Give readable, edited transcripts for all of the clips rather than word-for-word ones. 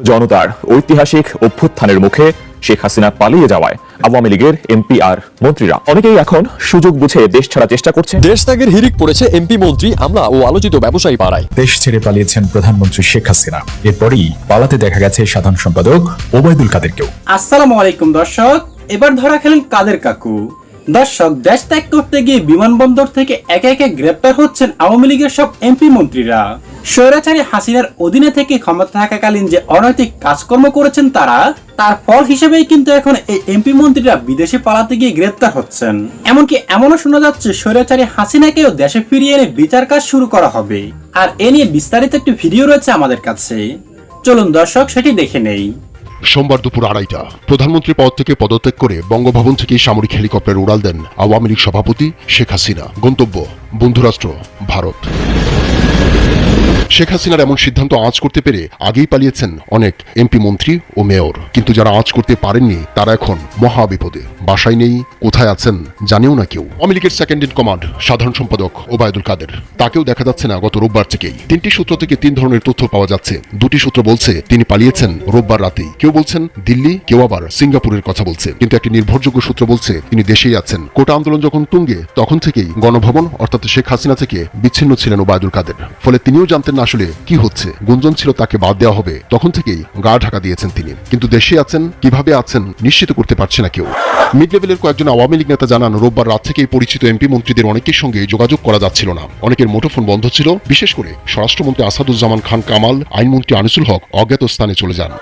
জনতার ঐতিহাসিক অভ্যুত্থানের মুখে শেখ হাসিনা পালিয়ে যাওয়ায় আওয়ামী লীগের এমপি আর মন্ত্রীরা অনেকেই এখন সুযোগ বুঝে দেশ ছাড়া চেষ্টা করছে। দেশ ত্যাগের হিড়িক পড়েছে এমপি, মন্ত্রী, আমলা ও আলোচিত ব্যবসায়ী পাড়ায়। দেশ ছেড়ে পালিয়েছেন প্রধানমন্ত্রী শেখ হাসিনা। এরপরই পালাতে দেখা গেছে সাধারণ সম্পাদক ওবায়দুল কাদেরকেও। আসসালামু আলাইকুম দর্শক, এবার ধরা খেলেন কাদের কাকু। দর্শক, দেশ ত্যাগ করতে গিয়ে বিমানবন্দর থেকে একে একে গ্রেপ্তার হচ্ছেন আওয়ামী লীগের সব এমপি মন্ত্রীরা। স্বৈরাচারী হাসিনার অধীনে থেকে ক্ষমতা থাকাকালীন যে অনৈতিক কাজকর্ম করেছেন তার ফল হিসেবেই কিন্তু এখন এই এমপি মন্ত্রীরা বিদেশে পালাতে গিয়ে গ্রেপ্তার হচ্ছেন। এমনকি এমনও শোনা যাচ্ছে স্বৈরাচারী হাসিনাকেও দেশে ফিরিয়ে এনে বিচার কাজ শুরু করা হবে। আর এ নিয়ে বিস্তারিত একটি ভিডিও রয়েছে আমাদের কাছে, চলুন দর্শক সেটি দেখে নেই। সোমবার দুপুর 2:30 প্রধানমন্ত্রী পদ থেকে পদত্যাগ করে বঙ্গভবন থেকে সামরিক হেলিকপ্টার উড়াল দেন আওয়ামী লীগ সভাপতি শেখ হাসিনা। গন্তব্য বন্ধুরাষ্ট্র ভারত। শেখ হাসিনার এমন সিদ্ধান্ত আঁচ করতে পেরে আগেই পালিয়েছেন অনেক এমপি, মন্ত্রী ও মেয়র, কিন্তু যারা আঁচ করতে পারেননি তারা এখন মহা বিপদে। বাসায় নেই, কোথায় আছেন জানেও না কেউ। আওয়ামী লীগের সেকেন্ড ইন কমান্ড সাধারণ সম্পাদক ওবায়দুল কাদের, তাকেও দেখা যাচ্ছে না গত রোববার থেকেই। 3টি সূত্র থেকে 3 ধরনের তথ্য পাওয়া যাচ্ছে। 2টি সূত্র বলছে তিনি পালিয়েছেন রোববার রাতেই, কেউ বলছেন দিল্লি, কেউ আবার সিঙ্গাপুরের কথা বলছে, কিন্তু একটি নির্ভরযোগ্য সূত্র বলছে তিনি দেশেই আছেন। কোটা আন্দোলন যখন তুঙ্গে তখন থেকেই গণভবন অর্থাৎ শেখ হাসিনা থেকে বিচ্ছিন্ন ছিলেন ওবায়দুল কাদের, ফলে তিনিও জানতেন না আসলে কি হচ্ছে। গুঞ্জন ছিল তাকে বাদ দেওয়া হবে, তখন থেকেই গা ঢাকা দিয়েছেন তিনি, কিন্তু দেশে আছেন, কিভাবে আছেন নিশ্চিত করতে পারছে না কেউ। মিড লেভেলের কয়েকজন আওয়ামী লীগ নেতা জানান রোববার রাত থেকেই পরিচিত এমপি মন্ত্রীদের অনেকের সঙ্গে যোগাযোগ করা যাচ্ছিল না। অনেকের মুঠোফোন বন্ধ ছিল, বিশেষ করে স্বরাষ্ট্রমন্ত্রী আসাদুজ্জামান খান কামাল, আইনমন্ত্রী আনিসুল হক অজ্ঞাত স্থানে চলে যান।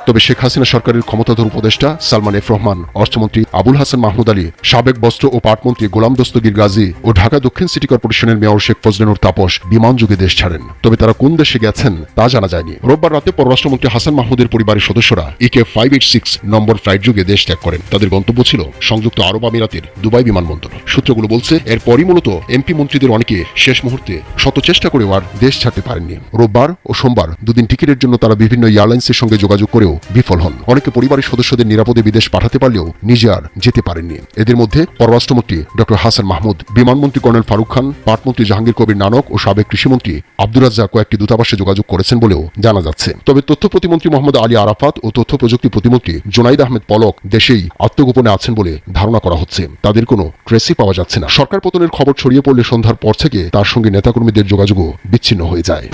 তবে শেখ হাসিনা সরকারের ক্ষমতাধর উপদেষ্টা সালমান এফ রহমান, অর্থমন্ত্রী আবুল হাসান মাহমুদ আলী, সাবেক বস্ত্র ও পাটমন্ত্রী গোলাম দস্তগীর গাজী ও ঢাকা দক্ষিণ সিটি কর্পোরেশনের মেয়র শেখ ফজলেনুর তাপস বিমান যোগে দেশ ছাড়েন। তবে তারা কোন দেশে গেছেন তা জানা যায়নি। রোববার রাতে পররাষ্ট্রমন্ত্রী হাসান মাহমুদের পরিবারের সদস্যরা EK 586 নম্বর ফ্লাইট যোগে দেশ ত্যাগ করেন। তাদের গন্তব্য ছিল সংযুক্ত আরব আমিরাতের দুবাই বিমানবন্দর। সূত্রগুলো বলছে এরপরই মূলত এমপি মন্ত্রীদের অনেকে শেষ মুহূর্তে শত চেষ্টা করেও আর দেশ ছাড়তে পারেননি। রোববার ও সোমবার দুদিন টিকিটের জন্য তারা বিভিন্ন এয়ারলাইন্সের সঙ্গে যোগাযোগ করেও বিফল হন। অনেকে পরিবারের সদস্যদের নিরাপদে বিদেশ পাঠাতে পারলেও নিজে আর যেতে পারেননি। এদের মধ্যে পররাষ্ট্রমন্ত্রী ডক্টর হাসান মাহমুদ, বিমানমন্ত্রী কর্নেল ফারুক খান, পাটমন্ত্রী জাহাঙ্গীর কবির নানক ও সাবেক কৃষিমন্ত্রী আব্দুর রাজ্জাক কয়েকটি দূতাবাসে যোগাযোগ করেছেন বলেও জানা যাচ্ছে। তবে তথ্য প্রতিমন্ত্রী মোহাম্মদ আলী আরাফাত ও তথ্য প্রযুক্তি প্রতিমন্ত্রী জোনাইদ আহমেদ পলক দেশেই আত্মগোপনে আছেন বলে ধারণা করা হচ্ছে। তাদের কোনো ট্রেসই পাওয়া যাচ্ছে না। সরকার পতনের খবর ছড়িয়ে পড়লে সন্ধ্যার পর থেকে তার সঙ্গে নেতাকর্মীদের যোগাযোগও বিচ্ছিন্ন হয়ে যায়।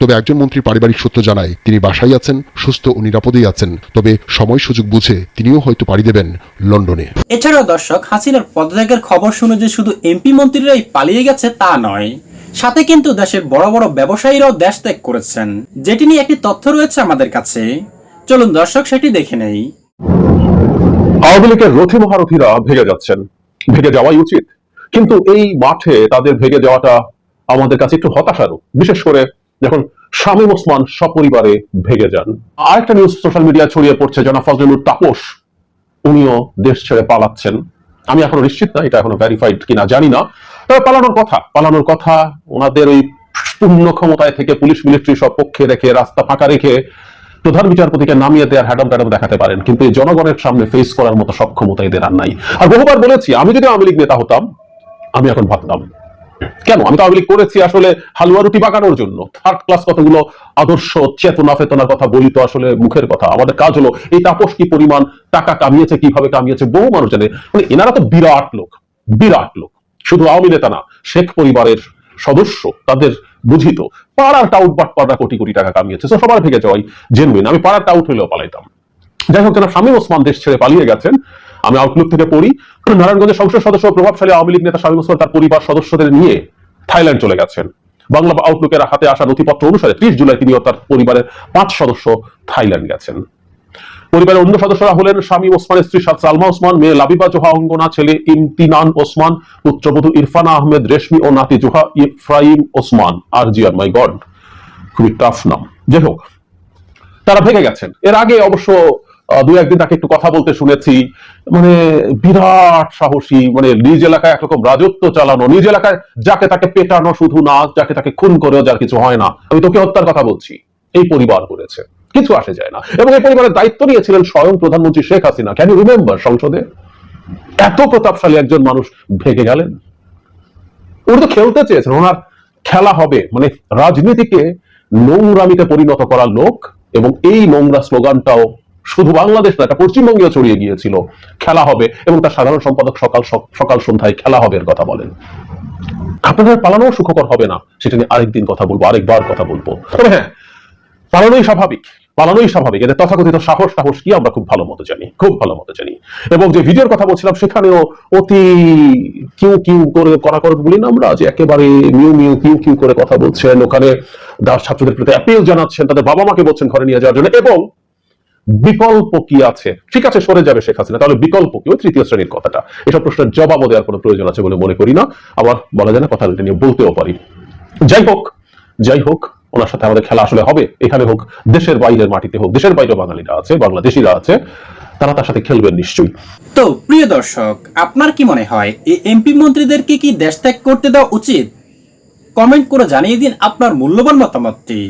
তবে একজন মন্ত্রীর পারিবারিক সূত্র জানায় তিনি বাসায় আছেন, সুস্থ ও নিরাপদেই আছেন, তবে সময় সুযোগ বুঝে তিনিও হয়তো পাড়ি দেবেন লন্ডনে। এছাড়াও দর্শক, হাসিনার পদত্যাগের খবর শুনে যে শুধু এমপি মন্ত্রীরাই পালিয়ে গেছে তা নয়, সাথে কিন্তু দেশের বড় বড় ব্যবসায়ীরাও দেশ ত্যাগ করেছেন, যেটি নিয়ে একটি তথ্য রয়েছে আমাদের কাছে। চলুন দর্শক সেটি দেখে নেই। আওয়ামী লীগের রথী মহারথীরা ভেগে যাচ্ছেন, ভেগে যাওয়াই উচিত, কিন্তু এই মাঠে তাদের ভেগে যাওয়াটা আমাদের কাছে একটু হতাশারও, বিশেষ করে যখন শামীম ওসমান সপরিবারে ভেগে যান। আরেকটা নিউজ সোশ্যাল মিডিয়া ছড়িয়ে পড়ছে, জনাব ফজলেনুর তাপস উনিও দেশ ছেড়ে পালাচ্ছেন। আমি এখনো নিশ্চিত না এটা এখনো ভেরিফাইড কিনা জানি না, তবে পালানোর কথা ওনাদের ওই পূর্ণ ক্ষমতায় থেকে পুলিশ মিলিটারি সব পক্ষে রেখে, রাস্তা ফাঁকা রেখে প্রধান বিচারপতিকে নামিয়ে দেওয়ার হ্যাডম ট্যাডম দেখাতে পারেন, কিন্তু এই জনগণের সামনে ফেস করার মতো সক্ষমতা এদের আর নাই। আর বহুবার বলেছি, আমি যদি আওয়ামী লীগ নেতা হতাম আমি এখন ভাবতাম কেন আমি তো আওয়ামী লীগ করেছি আসলে হালুয়া রুটি বাগানোর জন্য। থার্ড ক্লাস কতগুলো আদর্শ চেতনা ফেতনার কথা বলি তো আসলে মুখের কথা। আমাদের কাজ হলো এই তাপস কি পরিমাণ টাকা কামিয়েছে, কিভাবে কামিয়েছে বহু মানুষ জানে। মানে এনারা তো বিরাট লোক, শুধু আওয়ামী নেতা না, শেখ পরিবারের সদস্য, তাদের বুঝিত পাড়ার টাউট বাটপাড়া কোটি কোটি টাকা কামিয়েছে। তো সবার ভেগে যাওয়াই জেনুইন, আমি পাড়ার টাউট হলেও পালাইতাম। যাই হোক, জনাব শামীম ওসমান দেশ ছেড়ে পালিয়ে গেছেন। আমি আউটলুক থেকে পড়ি, নারায়ণগঞ্জের সংসদ সদস্য প্রভাবশালী আওয়ামী লীগ নেতা শামীম ওসমান তার পরিবার সদস্যদের নিয়ে থাইল্যান্ড চলে গেছেন। বাংলা আউটলুকের হাতে আসা নথিপত্র অনুসারে 30 জুলাই তিনি ও তার পরিবারের 5 সদস্য থাইল্যান্ড গেছেন। পরিবারের অন্য সদস্যরা হলেন শামীম ওসমানের স্ত্রী সালমা ওসমান, মেয়ে লাবিবা জোহা অঙ্গনা, ছেলে ইমতিনান ওসমান, পুত্রবধূ ইরফানা আহমেদ রেশমি ও নাতি জোহা ইফরাইম ওসমান। আর জি আর মাই গড, খুবই টাফ নাম। যাই হোক, তারা ভেগে গেছেন। এর আগে অবশ্য 2-1 দিন তাকে একটু কথা বলতে শুনেছি, মানে বিরাট সাহসী, মানে নিজ এলাকায় একরকম রাজত্ব চালানো, নিজ এলাকায় যাকে তাকে পেটানো, শুধু না যাকে তাকে খুন করেও যার কিছু হয় না। আমি তোকে হত্যার কথা বলছি, এই পরিবার করেছে, কিছু আসে যায় না। এবং এই পরিবারের দায়িত্ব নিয়েছিলেন স্বয়ং প্রধানমন্ত্রী Sheikh Hasina. Can you remember? সংসদে এত প্রতাপশালী একজন মানুষ ভেগে গেলেন। উনি তো খেলতে চেয়েছেন, ওনার খেলা হবে, মানে রাজনীতিকে নোংরামিতে পরিণত করার লোক, এবং এই নোংরা স্লোগানটাও শুধু বাংলাদেশ না, এটা পশ্চিমবঙ্গেও ছড়িয়ে গিয়েছিল। খেলা হবে, এবং তার সাধারণ সম্পাদক সকাল সন্ধ্যায় খেলা হবে এর কথা বলেন। আপনাদের পালানো সুখকর হবে না, সেটা নিয়ে আরেকদিন কথা বলবো, আরেকবার কথা বলবো। তবে হ্যাঁ, পালানোই স্বাভাবিক। এদের তথাকথিত সাহস কি আমরা খুব ভালো মতো জানি। এবং যে ভিডিওর কথা বলছিলাম সেখানেও অতি কিউ করে বলি না আমরা, যে একেবারে মিউ কিউ করে কথা বলছেন। ওখানে ছাত্রদের প্রতি অ্যাপিল জানাচ্ছেন, তাদের বাবা মাকে বলছেন ঘরে নিয়ে যাওয়ার জন্য। এবং বিকল্প কি আছে? ঠিক আছে, সরে যাবে শেখ হাসিনা, তাহলে বিকল্প কি? ওই তৃতীয় শ্রেণীর কথাটা, এসব প্রশ্নের জবাবও দেওয়ার কোনো প্রয়োজন আছে বলে মনে করি না। আবার বলা যায় না, কথা নিয়ে বলতেও পারি। যাই হোক, ওনার সাথে আমাদের খেলা আসলে হবে, এখানে হোক, দেশের বাইরের মাটিতে হোক। দেশের বাইরে বাঙালিরা আছে, বাংলাদেশিরা আছে, তারা তার সাথে খেলবেন নিশ্চয়ই। তো প্রিয় দর্শক, আপনার কি মনে হয় এই এমপি মন্ত্রীদেরকে কি দেশ ত্যাগ করতে দেওয়া উচিত? কমেন্ট করে জানিয়ে দিন আপনার মূল্যবান মতামতটি।